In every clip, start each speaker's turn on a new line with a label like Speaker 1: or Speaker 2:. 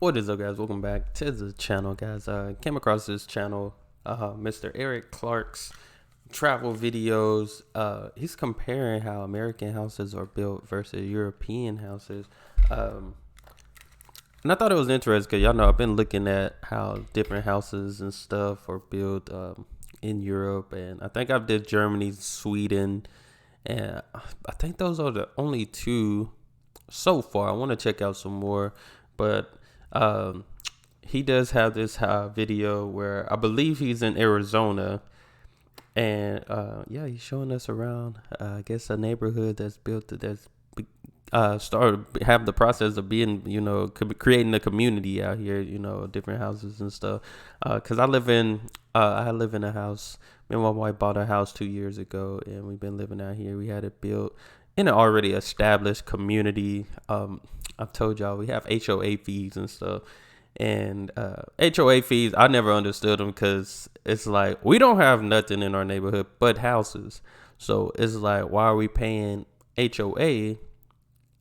Speaker 1: What is up, guys? Welcome back to the channel, guys. Came across this channel, Mr. Eric Clark's travel videos. He's comparing how American houses are built versus European houses. And I thought it was interesting because y'all know I've been looking at how different houses and stuff are built in Europe, and I think I've did Germany, Sweden, and I think those are the only two so far. I want to check out some more, but he does have this video where I believe he's in Arizona, and yeah, he's showing us around. I guess a neighborhood that's built that's started have the process of being, creating a community out here. Different houses and stuff. Cause I live in a house. Me and my wife bought a house 2 years ago, and we've been living out here. We had it built in an already established community. I've told y'all we have HOA fees and stuff, and HOA fees, I never understood them because it's like we don't have nothing in our neighborhood but houses. So it's like, why are we paying HOA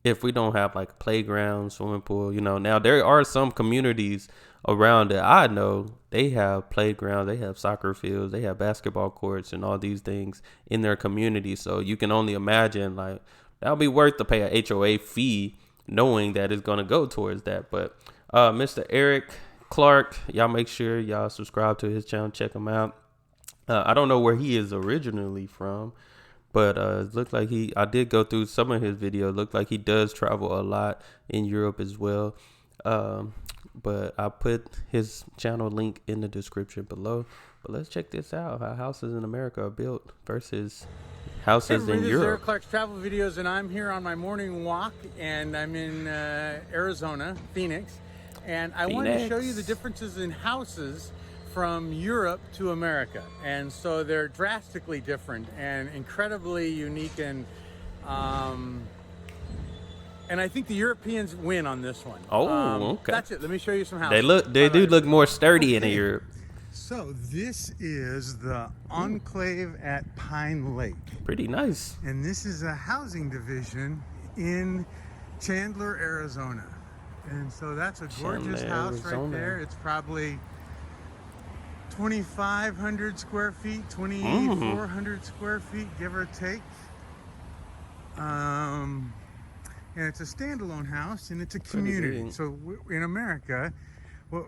Speaker 1: if we don't have like a playground, swimming pool? Now there are some communities around that I know they have playgrounds, they have soccer fields, they have basketball courts and all these things in their community. So you can only imagine, like, that'll be worth to pay a HOA fee knowing that it's going to go towards that. But Mr. Eric Clark, y'all make sure y'all subscribe to his channel, check him out. I don't know where he is originally from, but it looked like I did go through some of his videos. Looked like he does travel a lot in Europe as well. But I put his channel link in the description below. But let's check this out: how houses in America are built versus houses in Europe.
Speaker 2: This is Eric Clark's Travel Videos, and I'm here on my morning walk, and I'm in Arizona, Phoenix, and I wanted to show you the differences in houses from Europe to America. And so they're drastically different and incredibly unique, and I think the Europeans win on this one.
Speaker 1: Okay.
Speaker 2: That's it. Let me show you some houses.
Speaker 1: They do look more sturdy in Europe.
Speaker 2: So this is the Enclave at Pine Lake.
Speaker 1: Pretty nice.
Speaker 2: And this is a housing division in Chandler, Arizona. And so that's a gorgeous house right there. It's probably 2,500 square feet, 2,400 square feet, give or take. And it's a standalone house, and it's a community. So in America,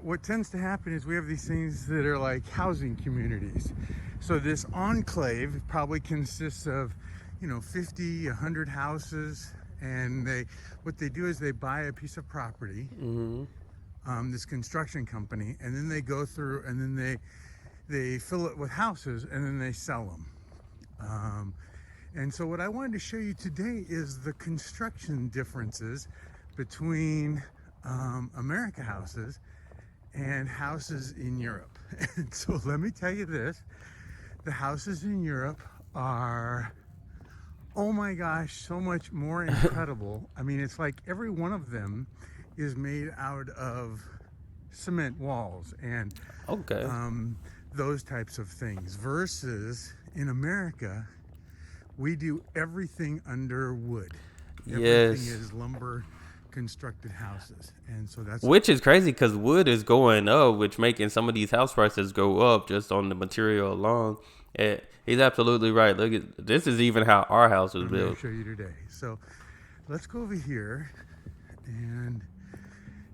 Speaker 2: what tends to happen is we have these things that are like housing communities. So this enclave probably consists of, 50, 100 houses, and what they do is they buy a piece of property, this construction company, and then they go through and then they fill it with houses, and then they sell them. And so what I wanted to show you today is the construction differences between America houses and houses in Europe. And so let me tell you this: the houses in Europe are, oh my gosh, so much more incredible. I mean, it's like every one of them is made out of cement walls and those types of things, versus in America we do everything under wood. Everything is lumber constructed houses, and so that's
Speaker 1: which is crazy because wood is going up, which making some of these house prices go up just on the material alone. He's absolutely right. Look at this. Is even how our house was built.
Speaker 2: I'll show you today. So let's go over here, and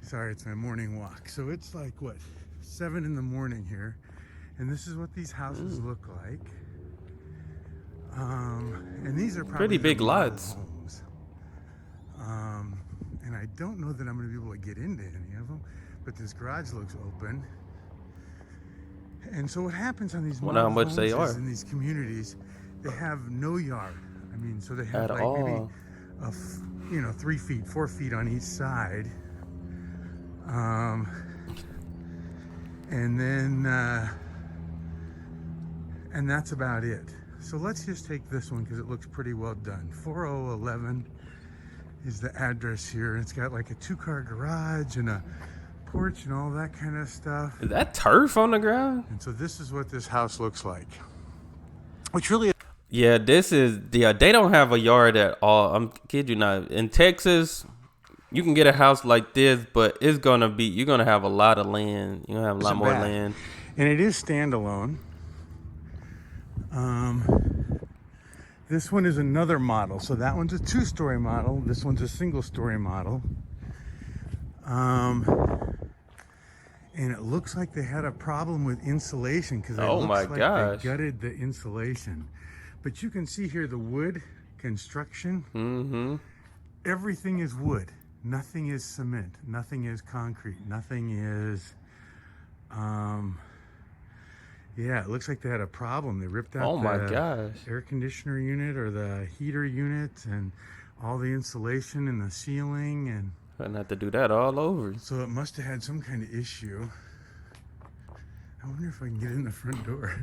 Speaker 2: sorry, it's my morning walk. So it's like 7 in the morning here, and this is what these houses look like. And these are probably
Speaker 1: pretty big lots.
Speaker 2: Homes. And I don't know that I'm going to be able to get into any of them, but this garage looks open. And so what happens on these
Speaker 1: how much they are
Speaker 2: in these communities, they have no yard. I mean, so they have maybe 3 feet, 4 feet on each side. And then and that's about it. So let's just take this one because it looks pretty well done. 4011 is the address here. It's got like a 2-car garage and a porch and all that kind of stuff.
Speaker 1: Is that turf on the ground?
Speaker 2: And so this is what this house looks like. Which really...
Speaker 1: Yeah, they don't have a yard at all. I'm kid you not. In Texas, you can get a house like this, but you're gonna have a lot of land. You're gonna have a lot more land.
Speaker 2: And it is standalone. This one is another model. So that one's a 2-story model. This one's a single-story model. And it looks like they had a problem with insulation because it looks like they gutted the insulation. But you can see here the wood construction.
Speaker 1: Mm-hmm.
Speaker 2: Everything is wood. Nothing is cement. Nothing is concrete. Nothing is. Yeah, it looks like they had a problem. They ripped out the air conditioner unit or the heater unit and all the insulation in the ceiling and.
Speaker 1: Gonna have to do that all over.
Speaker 2: So it must have had some kind of issue. I wonder if I can get in the front door.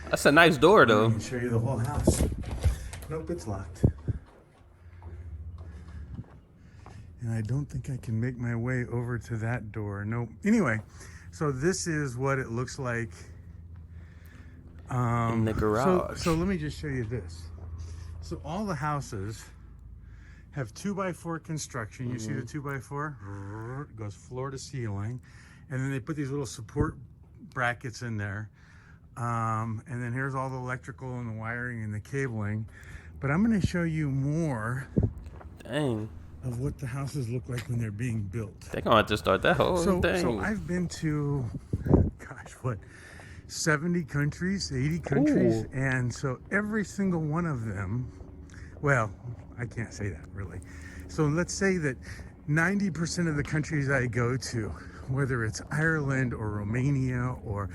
Speaker 1: That's a nice door, though.
Speaker 2: I can show you the whole house. Nope, it's locked. And I don't think I can make my way over to that door. Nope. Anyway, so this is what it looks like.
Speaker 1: In the garage.
Speaker 2: So let me just show you this. So all the houses have 2x4 construction. You see the 2x4? It goes floor to ceiling. And then they put these little support brackets in there. And then here's all the electrical and the wiring and the cabling. But I'm going to show you more of what the houses look like when they're being built.
Speaker 1: They're going to have to start that whole thing.
Speaker 2: So I've been to, 70 countries, 80 countries.
Speaker 1: Ooh.
Speaker 2: And so every single one of them, well, I can't say that really. So let's say that 90% of the countries I go to, whether it's Ireland or Romania or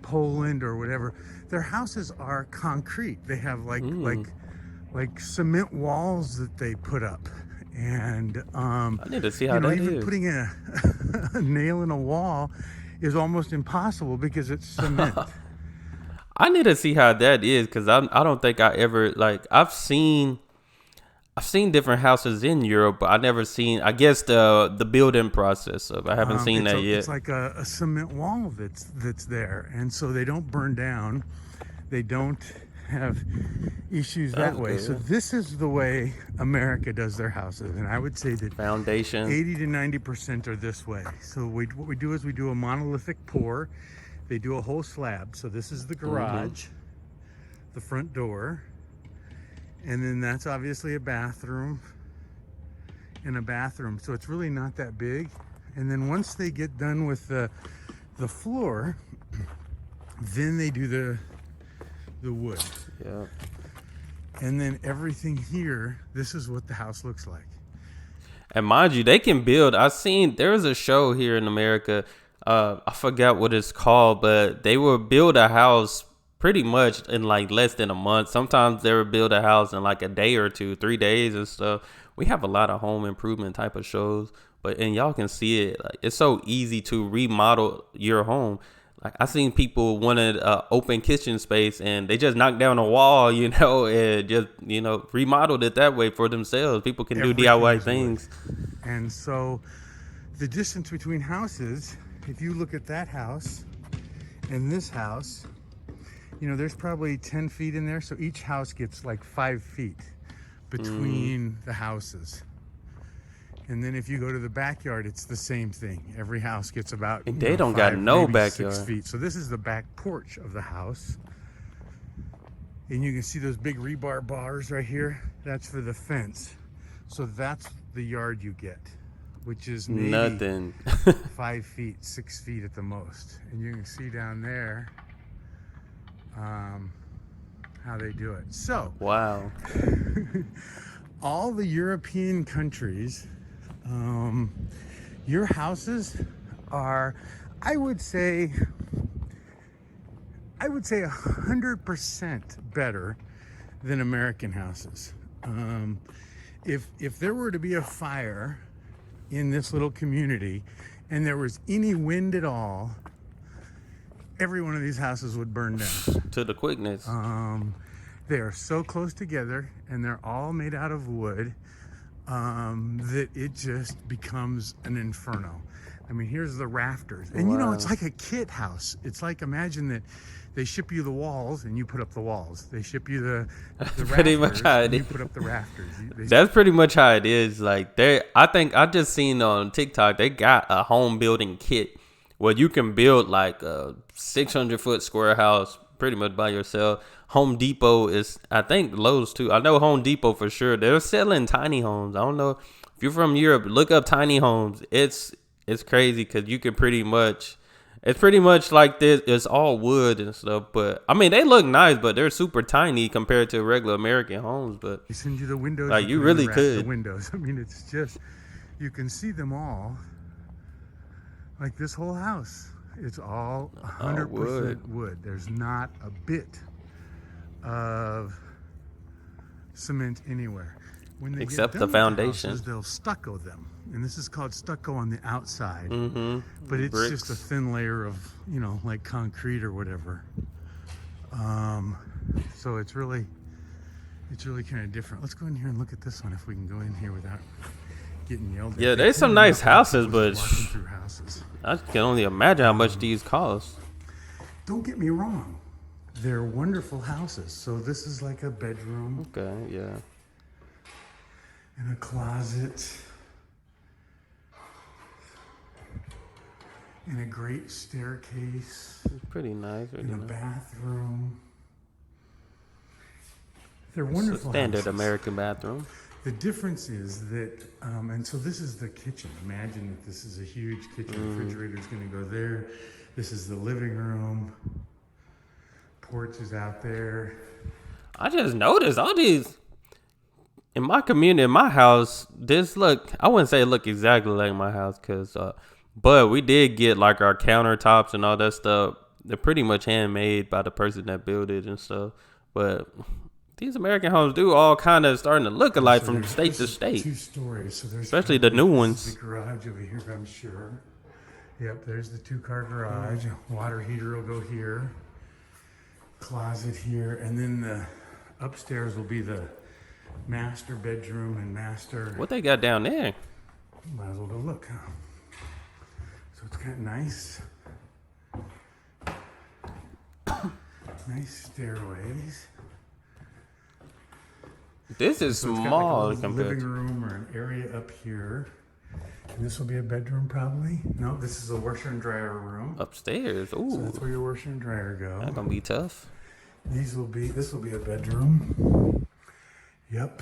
Speaker 2: Poland or whatever, their houses are concrete. They have like cement walls that they put up. And
Speaker 1: I need to see how that
Speaker 2: even
Speaker 1: is.
Speaker 2: putting a nail in a wall is almost impossible because it's cement.
Speaker 1: I need to see how that is because I don't think I ever I've seen different houses in Europe, but I never seen I guess the building process of I haven't seen that yet.
Speaker 2: It's like a cement wall that's there, and so they don't burn down. They don't have issues that way. So this is the way America does their houses, and I would say that
Speaker 1: foundation
Speaker 2: 80 to 90% are this way. So what we do is we do a monolithic pour. They do a whole slab. So this is the garage, the front door, and then that's obviously a bathroom and a bathroom. So it's really not that big. And then once they get done with the floor, then they do the wood.
Speaker 1: Yeah.
Speaker 2: And then everything here, this is what the house looks like.
Speaker 1: And mind you, they can build. There was a show here in America. I forgot what it's called, but they will build a house pretty much in like less than a month. Sometimes they would build a house in like a day or 2, 3 days and stuff. We have a lot of home improvement type of shows, and y'all can see it. Like, it's so easy to remodel your home. Like I seen people wanted open kitchen space and they just knocked down a wall, and just remodeled it that way for themselves. People can do DIY things.
Speaker 2: And so the distance between houses, if you look at that house and this house, there's probably 10 feet in there. So each house gets like 5 feet between the houses. And then if you go to the backyard, it's the same thing. Every house gets about
Speaker 1: and they don't got no backyard.
Speaker 2: 6 feet. So this is the back porch of the house. And you can see those big rebar bars right here. That's for the fence. So that's the yard you get, which is maybe
Speaker 1: nothing.
Speaker 2: 5 feet, 6 feet at the most. And you can see down there how they do it. So
Speaker 1: wow.
Speaker 2: all the European countries, your houses are, I would say 100% better than American houses. If there were to be a fire in this little community and there was any wind at all, every one of these houses would burn down.
Speaker 1: To the quickness.
Speaker 2: They are so close together and they're all made out of wood that it just becomes an inferno. I mean, here's the rafters. And
Speaker 1: Wow.
Speaker 2: it's like a kit house. It's like, imagine that they ship you the walls and you put up the walls. They ship you the
Speaker 1: Pretty much
Speaker 2: rafters
Speaker 1: how it
Speaker 2: and you
Speaker 1: is.
Speaker 2: put up the rafters.
Speaker 1: That's pretty much how it is. Like I think I just seen on TikTok they got a home building kit where you can build like a 600-foot square house pretty much by yourself. Home Depot is, I think Lowe's too. I know Home Depot for sure. They're selling tiny homes. I don't know if you're from Europe. Look up tiny homes. It's crazy because you can pretty much. It's pretty much like this. It's all wood and stuff, but I mean they look nice, but they're super tiny compared to regular American homes. But
Speaker 2: they send you the windows.
Speaker 1: like you really could.
Speaker 2: The windows. I mean, it's just, you can see them all. Like this whole house, it's all 100% wood. There's not a bit of cement anywhere. When they
Speaker 1: Except
Speaker 2: get
Speaker 1: the
Speaker 2: done with
Speaker 1: foundation.
Speaker 2: houses, they'll stucco them, and this is called stucco on the outside.
Speaker 1: Mm-hmm.
Speaker 2: But it's
Speaker 1: Bricks.
Speaker 2: just a thin layer of, like concrete or whatever. So it's really kind of different. Let's go in here and look at this one if we can go in here without getting yelled at.
Speaker 1: Yeah, there's some nice houses, but
Speaker 2: walking through houses.
Speaker 1: I can only imagine how much these cost.
Speaker 2: Don't get me wrong, they're wonderful houses. So this is like a bedroom
Speaker 1: Okay, yeah.
Speaker 2: and a closet and a great staircase
Speaker 1: It's pretty nice.
Speaker 2: and a
Speaker 1: Nice.
Speaker 2: bathroom. They're
Speaker 1: It's a
Speaker 2: wonderful
Speaker 1: standard
Speaker 2: houses.
Speaker 1: American bathroom.
Speaker 2: The difference is that, and so this is the kitchen. Imagine that this is a huge kitchen. Refrigerator's going to go there. This is the living room. Porch is out there.
Speaker 1: I just noticed all these in my community, in my house. I wouldn't say it look exactly like my house, but we did get like our countertops and all that stuff. They're pretty much handmade by the person that built it and stuff. But these American homes do all kind of starting to look alike from state to state.
Speaker 2: 2 stories. So there's
Speaker 1: Especially the new ones.
Speaker 2: The garage over here, I'm sure. Yep, there's the 2-car garage. Water heater will go here. Closet here, and then the upstairs will be the master bedroom and master.
Speaker 1: What they got down there?
Speaker 2: Might as well go look. Huh? So it's kind of nice. Nice stairways.
Speaker 1: This is
Speaker 2: So it's got
Speaker 1: small
Speaker 2: like a
Speaker 1: compared
Speaker 2: living
Speaker 1: to.
Speaker 2: room or an area up here. And this will be a bedroom probably. No, this is a washer and dryer room.
Speaker 1: Upstairs.
Speaker 2: So
Speaker 1: Ooh,
Speaker 2: that's where your washer and dryer go.
Speaker 1: that's gonna be tough.
Speaker 2: This will be a bedroom. Yep.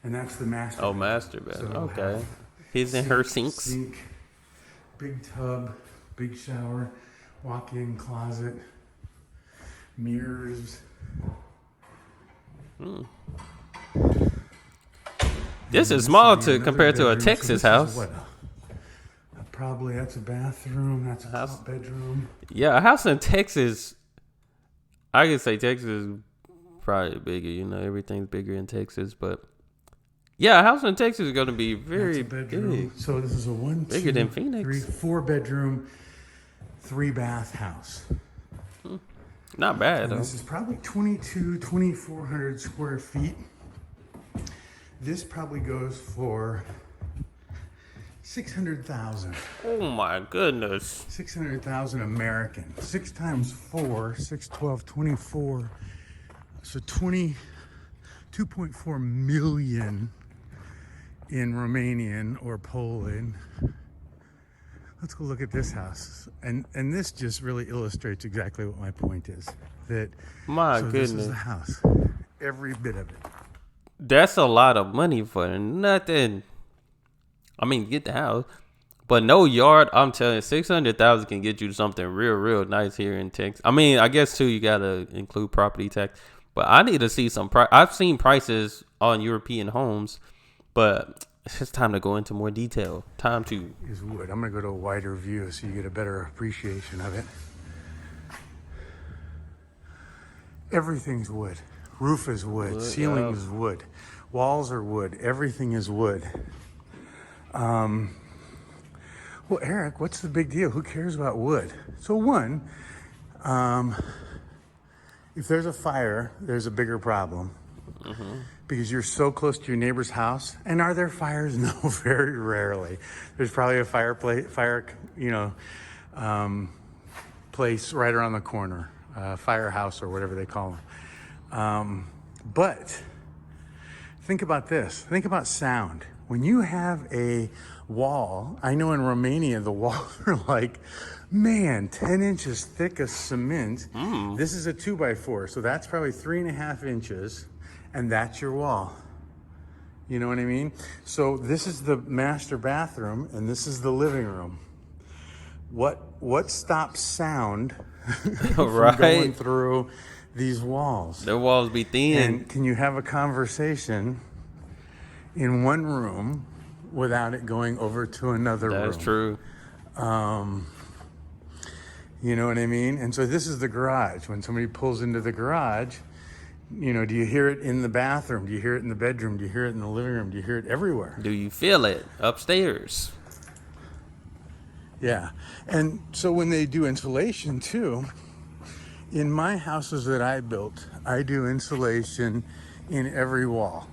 Speaker 2: And that's the master.
Speaker 1: Oh,
Speaker 2: bedroom.
Speaker 1: master bed.
Speaker 2: So it'll
Speaker 1: Okay.
Speaker 2: have
Speaker 1: His and her sinks.
Speaker 2: Sink, big tub, big shower, walk-in closet, mirrors.
Speaker 1: This is
Speaker 2: will
Speaker 1: small
Speaker 2: be
Speaker 1: to
Speaker 2: another
Speaker 1: compared to a
Speaker 2: bedroom. So
Speaker 1: Texas
Speaker 2: this is
Speaker 1: house.
Speaker 2: what, probably that's a bathroom. That's a
Speaker 1: House.
Speaker 2: top bedroom.
Speaker 1: Yeah, a house in Texas. I could say Texas is probably bigger. Everything's bigger in Texas, but yeah, a house in Texas is gonna be very
Speaker 2: That's a bedroom.
Speaker 1: big.
Speaker 2: So this is a 1,
Speaker 1: Bigger
Speaker 2: 2,
Speaker 1: than Phoenix.
Speaker 2: 3, 4 bedroom, 3 bath house.
Speaker 1: Not bad
Speaker 2: And
Speaker 1: though.
Speaker 2: this is probably 2,400 square feet. This probably goes for 600,000.
Speaker 1: Oh my goodness.
Speaker 2: 600,000 American. 6 times 4, 6, 12, 24. So 2.4 million in Romanian or Poland. Let's go look at this house. And this just really illustrates exactly what my point is. That
Speaker 1: My
Speaker 2: This
Speaker 1: goodness.
Speaker 2: is the house. Every bit of it.
Speaker 1: That's a lot of money for nothing. I mean, get the house, but no yard. I'm telling you, 600,000 can get you something real nice here in Texas. I mean, I guess too, you gotta include property tax. But I need to see some price. I've seen prices on European homes, but it's just time to go into more detail. Time to.
Speaker 2: Is wood. I'm gonna go to a wider view so you get a better appreciation of it. Everything's wood. Roof is wood. Ceiling
Speaker 1: yeah.
Speaker 2: is wood. Walls are wood. Everything is wood. Well, Eric, what's the big deal? Who cares about wood? So one, if there's a fire, there's a bigger problem. because you're so close to your neighbor's house. And are there fires? No, very rarely. There's probably a place right around the corner, firehouse or whatever they call them. But think about this. Think about sound. When you have a wall, I know in Romania the walls are like, man, 10 inches thick of cement. This is a 2x4, so that's probably 3.5 inches, and that's your wall. You know what I mean? So this is the master bathroom, and this is the living room. What stops sound from going through these walls?
Speaker 1: The walls be thin.
Speaker 2: And can you have a conversation in one room without it going over to another room?
Speaker 1: That's true.
Speaker 2: You know what I mean? And so this is the garage. When somebody pulls into the garage, you know, do you hear it in the bathroom? Do you hear it in the bedroom? Do you hear it in the living room? Do you hear it everywhere?
Speaker 1: Do you feel it upstairs?
Speaker 2: Yeah. And so when they do insulation too, in my houses that I built, I do insulation in every wall.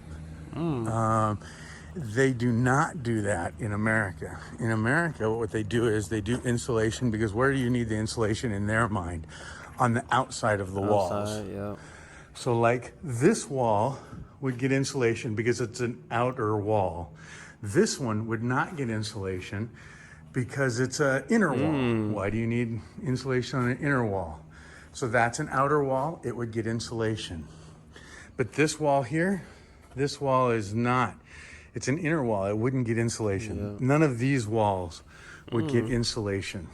Speaker 2: They do not do that in America. In America, what they do is they do insulation because where do you need the insulation in their mind? On the outside of the walls.
Speaker 1: Yeah.
Speaker 2: So like this wall would get insulation because it's an outer wall. This one would not get insulation because it's an inner wall. Why do you need insulation on an inner wall? So that's an outer wall, it would get insulation. But this wall here, this wall is not. It's an inner wall, it wouldn't get insulation. Yeah. None of these walls would get insulation.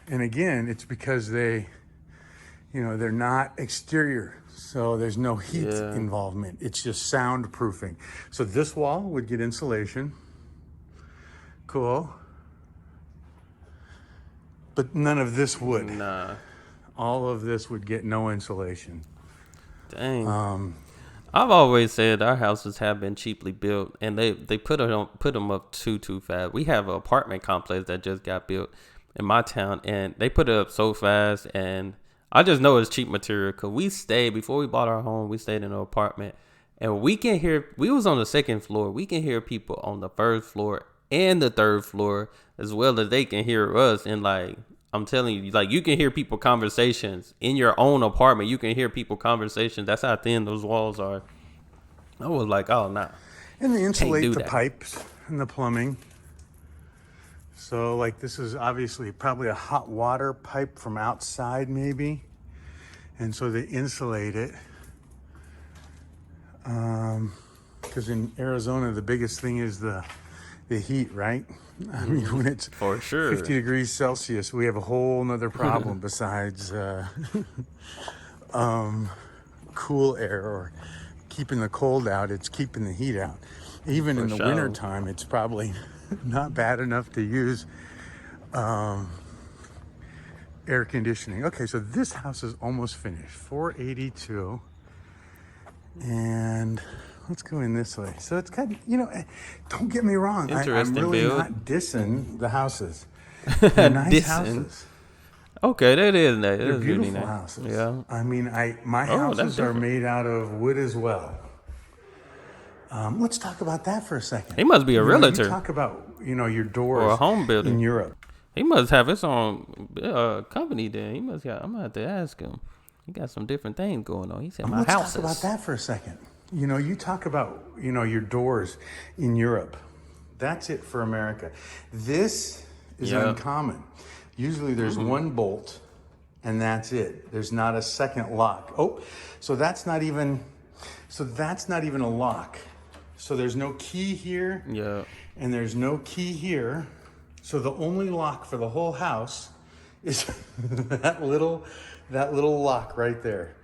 Speaker 2: And again, it's because they're not exterior. So there's no heat involvement. It's just soundproofing. So this wall would get insulation. Cool. But none of this would.
Speaker 1: Nah.
Speaker 2: All of this would get no insulation.
Speaker 1: Dang. I've always said our houses have been cheaply built, and they put them up too fast. We have an apartment complex that just got built in my town, and they put it up so fast, and I just know it's cheap material because before we bought our home, we stayed in an apartment, and we was on the second floor. We can hear people on the first floor and the third floor as well as they can hear us. And like, I'm telling you, like, you can hear people conversations in your own apartment. You can hear people conversations. That's how thin those walls are. I was like, oh, nah.
Speaker 2: And they insulate the pipes and the plumbing. So like this is obviously probably a hot water pipe from outside maybe. And so they insulate it. Because in Arizona, the biggest thing is the heat, right? I mean, when it's
Speaker 1: for sure
Speaker 2: 50 degrees Celsius, we have a whole nother problem besides cool air or keeping the cold out. It's keeping the heat out. Even in the winter time, it's probably not bad enough to use air conditioning. Okay, so this house is almost finished. 482. And let's go in this way. So it's kind of, don't get me wrong. I'm really not dissing the houses. They're nice houses.
Speaker 1: Okay, that is nice.
Speaker 2: They're beautiful really nice houses. Yeah. I mean, my houses are made out of wood as well. Let's talk about that for a second.
Speaker 1: He must be a realtor.
Speaker 2: You talk about, your doors
Speaker 1: or a home builder
Speaker 2: in Europe.
Speaker 1: He must have his own company there. I'm gonna have to ask him. He got some different things going on. He said, my houses.
Speaker 2: Let's talk about that for a second. You talk about, your doors in Europe. That's it for America. This is uncommon. Usually there's one bolt and that's it. There's not a second lock. So that's not even a lock. So there's no key here.
Speaker 1: Yeah.
Speaker 2: And there's no key here. So the only lock for the whole house is that little lock right there.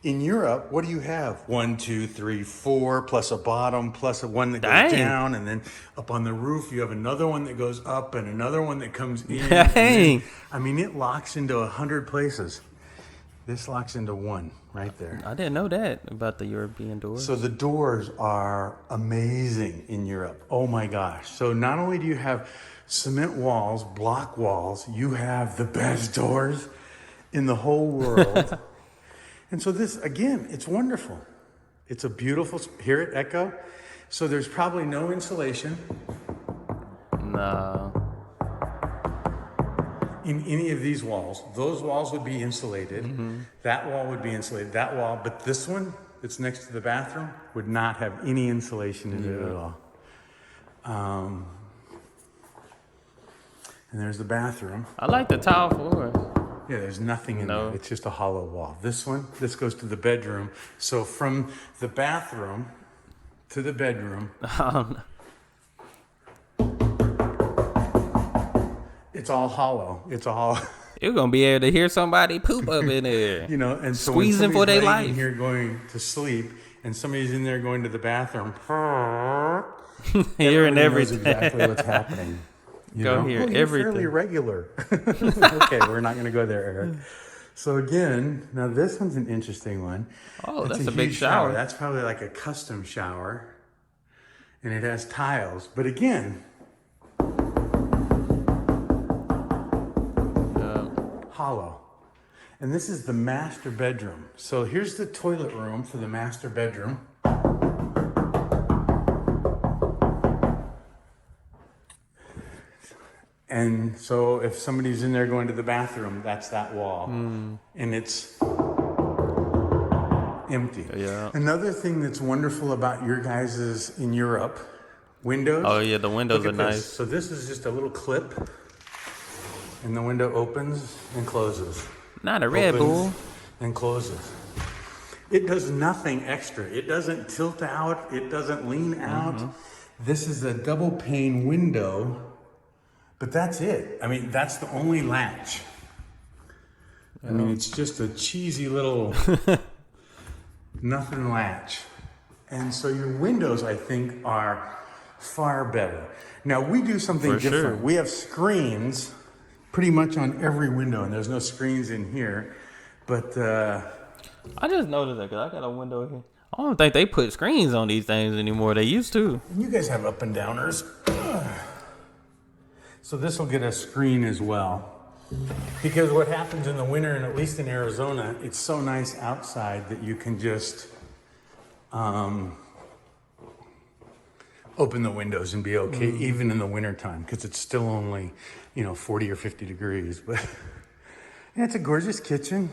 Speaker 2: In Europe, what do you have? 1, 2, 3, 4, plus a bottom, plus one that goes down, and then up on the roof you have another one that goes up and another one that comes in.
Speaker 1: Dang.
Speaker 2: It locks into 100 places. This locks into one right there.
Speaker 1: I didn't know that about the European doors.
Speaker 2: So the doors are amazing in Europe. Oh my gosh. So not only do you have cement walls, block walls, you have the best doors in the whole world. And so this, again, it's wonderful. It's a beautiful, hear it echo? So there's probably no insulation
Speaker 1: No.
Speaker 2: in any of these walls. Those walls would be insulated. That wall would be insulated. That wall, but this one that's next to the bathroom would not have any insulation in it at all. And there's the bathroom.
Speaker 1: I like the tile floors.
Speaker 2: Yeah, there's nothing in there. It's just a hollow wall. This goes to the bedroom. So from the bathroom to the bedroom, it's all hollow. It's all.
Speaker 1: You're gonna be able to hear somebody poop up in there.
Speaker 2: You know, and so
Speaker 1: squeezing for their life.
Speaker 2: In here going to sleep, and somebody's in there going to the bathroom.
Speaker 1: Hearing everything.
Speaker 2: Knows exactly what's happening. You
Speaker 1: go
Speaker 2: know?
Speaker 1: hear
Speaker 2: you're
Speaker 1: everything.
Speaker 2: Fairly regular. Okay, we're not going to go there, Eric. So again, now this one's an interesting one.
Speaker 1: Oh,
Speaker 2: It's
Speaker 1: that's a big
Speaker 2: huge
Speaker 1: shower.
Speaker 2: That's probably like a custom shower, and it has tiles. But again, hollow. And this is the master bedroom. So here's the toilet room for the master bedroom. And so if somebody's in there going to the bathroom, that's that wall. And it's empty.
Speaker 1: Yeah.
Speaker 2: Another thing that's wonderful about your guys' in Europe, windows.
Speaker 1: Oh yeah, the windows
Speaker 2: Look
Speaker 1: are
Speaker 2: at this.
Speaker 1: nice.
Speaker 2: So this is just a little clip, and the window opens and closes.
Speaker 1: Not a Red Bull.
Speaker 2: And closes. It does nothing extra. It doesn't tilt out. It doesn't lean out. This is a double pane window. But that's it. I mean, that's the only latch. I mean, it's just a cheesy little nothing latch. And so your windows, I think, are far better. Now, we do something
Speaker 1: For
Speaker 2: different.
Speaker 1: sure.
Speaker 2: We have screens pretty much on every window, and there's no screens in here. But
Speaker 1: I just noticed that because I got a window here. I don't think they put screens on these things anymore. They used to.
Speaker 2: you guys have up and downers. So this will get a screen as well. Because what happens in the winter, and at least in Arizona, it's so nice outside that you can just open the windows and be okay, even in the wintertime, because it's still only, 40 or 50 degrees. But yeah, it's a gorgeous kitchen.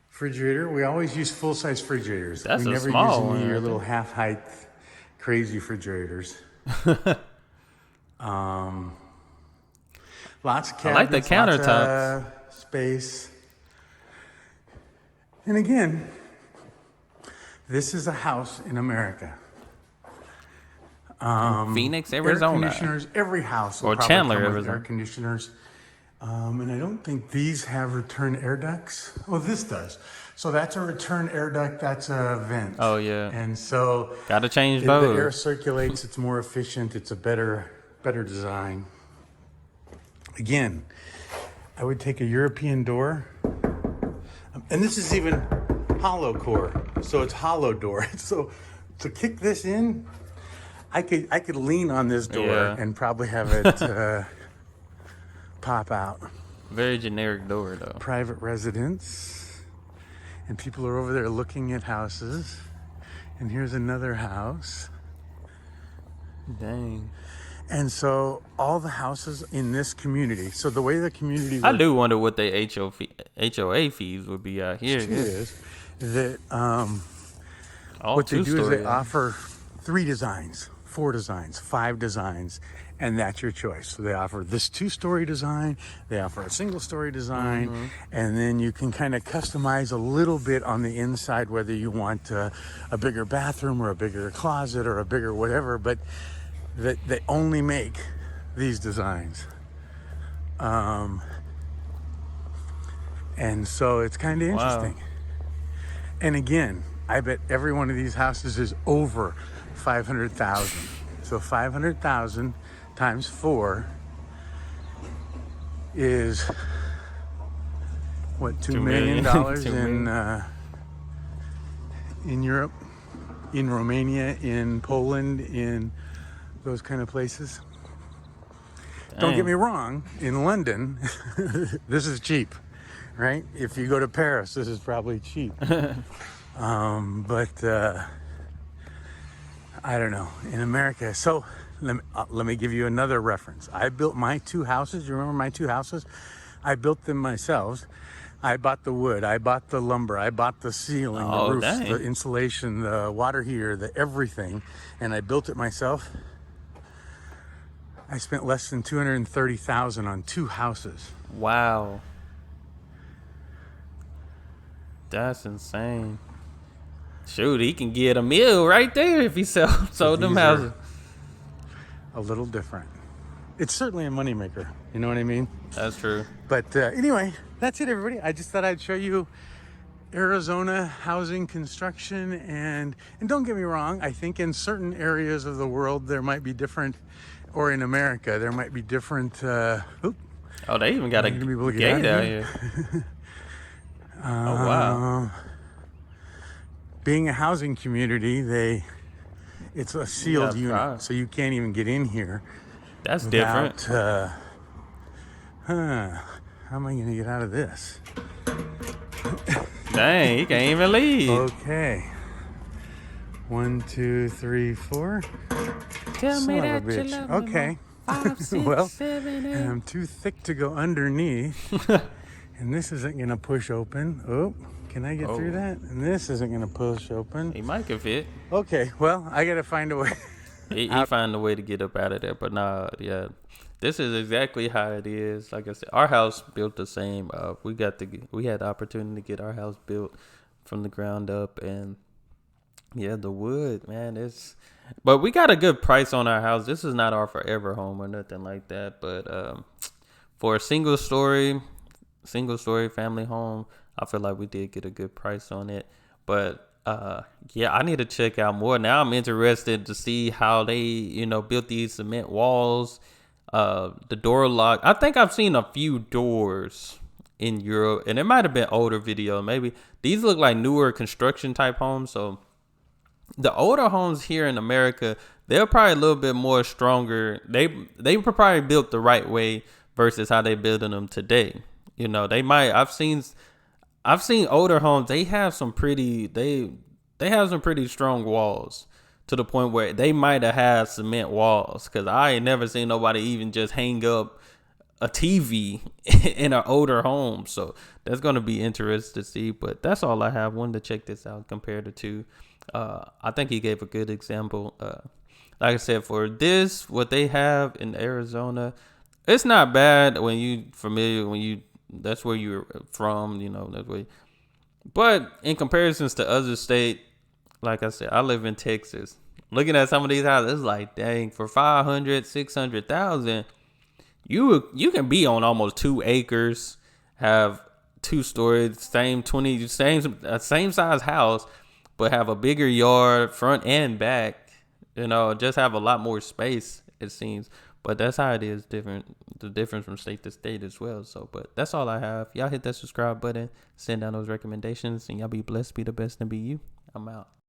Speaker 2: Refrigerator. We always use full-size refrigerators.
Speaker 1: That's
Speaker 2: we
Speaker 1: a
Speaker 2: never
Speaker 1: small
Speaker 2: use
Speaker 1: one,
Speaker 2: any of your
Speaker 1: right
Speaker 2: little half-height crazy refrigerators. Lots of cabinets,
Speaker 1: I like the countertops.
Speaker 2: lots of space. And again, this is a house in America.
Speaker 1: Phoenix,
Speaker 2: Air
Speaker 1: Arizona.
Speaker 2: conditioners, every house will
Speaker 1: Or
Speaker 2: probably
Speaker 1: Chandler,
Speaker 2: come with
Speaker 1: Arizona.
Speaker 2: air conditioners. And I don't think these have return air ducts. Oh, this does. So that's a return air duct. That's a vent.
Speaker 1: Oh, yeah.
Speaker 2: And so
Speaker 1: Gotta change
Speaker 2: the
Speaker 1: both.
Speaker 2: air circulates. It's more efficient. It's a better design. Again, I would take a European door, and this is even hollow core, so it's hollow door. So to kick this in, I could lean on this door
Speaker 1: Yeah.
Speaker 2: and probably have it pop out.
Speaker 1: Very generic door, though.
Speaker 2: Private residence, and people are over there looking at houses. And here's another house.
Speaker 1: Dang.
Speaker 2: And so all the houses in this community, so the way the community
Speaker 1: I
Speaker 2: works
Speaker 1: do wonder what the HOA fees would be out here.
Speaker 2: is that
Speaker 1: All
Speaker 2: what they do is
Speaker 1: two-story.
Speaker 2: they offer 3 designs, 4 designs, 5 designs, and that's your choice. So they offer this 2-story design, they offer a single-story design, and then you can kind of customize a little bit on the inside, whether you want a bigger bathroom or a bigger closet or a bigger whatever, but that they only make these designs. And so it's kind of interesting. And again, I bet every one of these houses is over 500,000. So 500,000 times 4 is what, $2 million
Speaker 1: $2
Speaker 2: in Europe, in Romania, in Poland, in those kind of places. Don't get
Speaker 1: Dang.
Speaker 2: me wrong, in London, this is cheap, right? If you go to Paris, this is probably cheap. But I don't know. In America, so let me give you another reference. I built my two houses. You remember my two houses? I built them myself. I bought the wood. I bought the lumber. I bought the ceiling, the
Speaker 1: Oh,
Speaker 2: roofs, the
Speaker 1: dang.
Speaker 2: insulation, the water heater, the everything. And I built it myself. I spent less than 230,000 on two houses.
Speaker 1: Wow. That's insane. Shoot, he can get a meal right there if he
Speaker 2: So
Speaker 1: sold them
Speaker 2: these are
Speaker 1: houses.
Speaker 2: a little different. It's certainly a moneymaker. You know what I mean?
Speaker 1: That's true.
Speaker 2: But anyway, that's it, everybody. I just thought I'd show you Arizona housing construction, and don't get me wrong, I think in certain areas of the world there might be different, or in America there might be different.
Speaker 1: Oh, they even got a
Speaker 2: Am I gonna be able to get
Speaker 1: gate
Speaker 2: out of
Speaker 1: out
Speaker 2: here?
Speaker 1: here. Oh, wow.
Speaker 2: Being a housing community, it's a
Speaker 1: You
Speaker 2: sealed
Speaker 1: got
Speaker 2: unit,
Speaker 1: five.
Speaker 2: so you can't even get in here
Speaker 1: That's
Speaker 2: without.
Speaker 1: different.
Speaker 2: How am I gonna get out of this?
Speaker 1: Dang, he can't even leave.
Speaker 2: Okay. 1, 2, 3, 4.
Speaker 1: Tell
Speaker 2: Son
Speaker 1: me
Speaker 2: of a
Speaker 1: that you
Speaker 2: bitch.
Speaker 1: love me
Speaker 2: Okay.
Speaker 1: more. 5, 6,
Speaker 2: Well,
Speaker 1: 7, 8.
Speaker 2: I'm too thick to go underneath, and this isn't gonna push open. Oh, can I get through
Speaker 1: Oh.
Speaker 2: that? And this isn't gonna push open.
Speaker 1: He might can fit.
Speaker 2: Okay, well, I gotta find a way.
Speaker 1: He find a way to get up out of there. But nah, yeah. This is exactly how it is. Like I said, our house built the same. We had the opportunity to get our house built from the ground up, and yeah, the wood, man, but we got a good price on our house. This is not our forever home or nothing like that. But for a single story family home, I feel like we did get a good price on it. But yeah, I need to check out more. Now I'm interested to see how they, built these cement walls, the door lock. I think I've seen a few doors in Europe, and it might have been older video. Maybe these look like newer construction type homes. So the older homes here in America, they're probably a little bit more stronger. They were probably built the right way versus how they building them today. They might. I've seen older homes. They have some pretty. They have some pretty strong walls to the point where they might have had cement walls. Cause I ain't never seen nobody even just hang up a TV in an older home. So that's gonna be interesting to see. But that's all I have. Wanted to check this out compared to two. I think he gave a good example. Like I said, for this, what they have in Arizona, it's not bad when you familiar that's where you're from, that way. But in comparisons to other state, like I said, I live in Texas. Looking at some of these houses, it's like, dang, for 500, 600,000, you can be on almost 2 acres, have 2 stories, same size house, but have a bigger yard, front and back. Just have a lot more space, it seems. But that's how it is different. The difference from state to state as well. So, but that's all I have. Y'all hit that subscribe button, send down those recommendations, and y'all be blessed, be the best, and be you. I'm out.